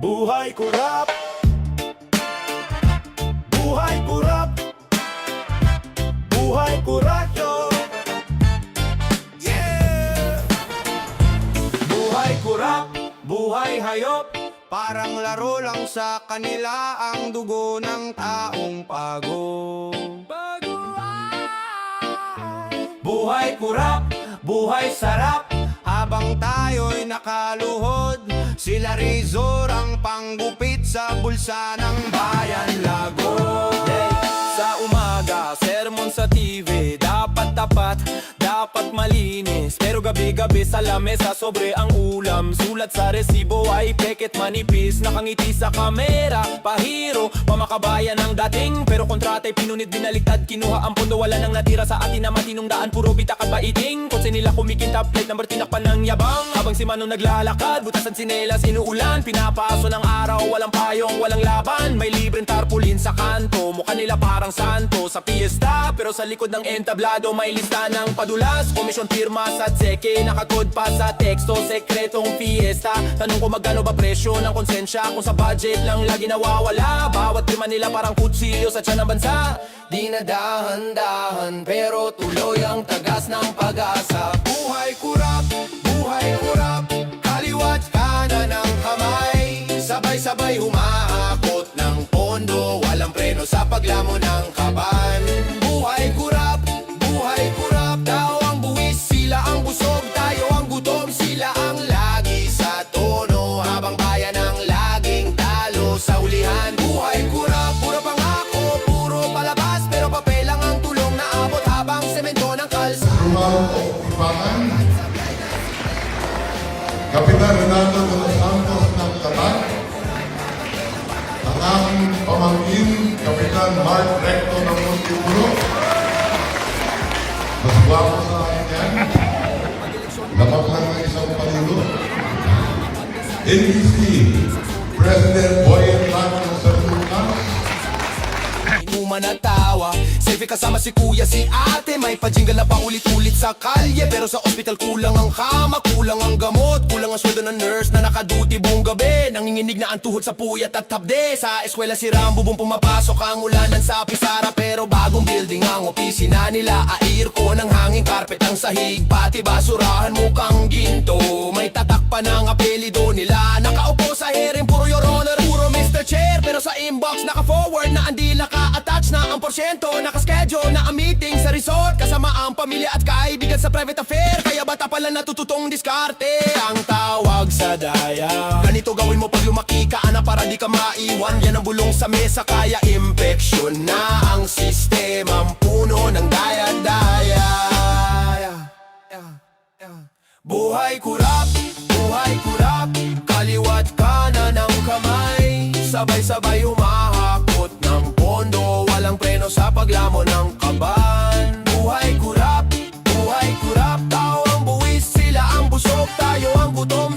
Buhay kurap, buhay kurap, buhay kurakyo. Yeah! Buhay kurap, buhay hayop, Parang laro lang sa kanila ang dugo ng taong pagod. buhay kurap, buhay sarap. Habang tayo'y nakaluhod, sila Rizor ang panggupit sa bulsa ng bayan Lagos. Sa umaga, sermon sa TV, dapat tapat, dapat malinis. Pero gabi-gabi sa lamesa, sobre ang ulam. Sulat sa resibo ay peket manipis. Nakangiti sa kamera, pahiro, pamakabayan ang dating. Pero kontrata'y pinunit, binaliktad, kinuha ang pondo. Wala nang natira sa atin na matinong daan, puro bitak at baiting. Kotse nila kumikintab, plate number tinakpan ng yabang. Habang si Manong naglalakad, butasan sinelas, inuulan. Pinapaso ng araw, walang payong, walang laban. May libreng tarpulin sa kanto, mukha nila parang santo sa fiesta. Pero sa likod ng entablado may lista ng padulas. Komisyon pirma sa tseke, nakakod pa sa teksto, sekretong fiesta. Tanong ko magkano ba presyo ng konsensya, kung sa budget lang lagi nawawala. Bawat pirma nila parang kutsilyo sa tiyan ng bansa. Di na dahan-dahan pero tuloy ang tagas ng pag-asa. Buhay kurap, kaliwat kanan ng kamay. Sabay-sabay humahakot ng pondo, walang preno sa paglamon ng kaban. Buhay kurap, tao ang buwis, sila ang busog, tayo ang gutom. Sila ang lagi sa tono, habang bayan ang laging talo sa ulihan. Buhay kurap, puro pangako, puro palabas, pero papel lang ang tulong na abot habang semento ng kalsada. Rumalo o Ipangan, Kapitan Renato de los Santos ng Tatak, ang aking pamangkin, Kapitan Mark Recto ng Montipuro. Mas guwapo sa akin yan. Dapat lang ng isang palilo. NBC, President Boyan Lac ng Sarduca. Inuman at tawa, selfie kasama si kuya, si ate. May pajingal na paulit-ulit sa kalye, pero sa ospital kulang ang kama, kulang ang gamot, kulang ang sweldo ng nurse na nakaduty buong gabi. Nanginginig na ang tuhod sa puyat at tabde. Sa eskwela si Rambo buong pumapasok ang ulanan sa Pisara, pero bagong building ang opisina nila. Aircon ang hanging, carpet ang sahig, pati basurahan mukhang ginto. May tatak pa ng apelido nila, nakaupo sa hearing puro your honor, puro Mr. Chair. Pero sa inbox naka-forward na hindi naka-attach na ang porsyento. Naka-schedule na ang meeting sa resort, kasama ang pamilya at kaibigan sa private affair. Kaya bata pala natututong diskarte ang tawag sa daya. Ganito gawin mo pag lumaki ka, ana, para di ka maiwan. Yan ang bulong sa mesa, kaya infection na ang sistema, ang puno ng daya-daya. Buhay kurap, kaliwat kanan ng kamay. Sabay-sabay humahakot ng pondo, walang preno sa paglamon ng kaban. Buhay kurap, tao ang buwis, sila ang busog, tayo ang gutom.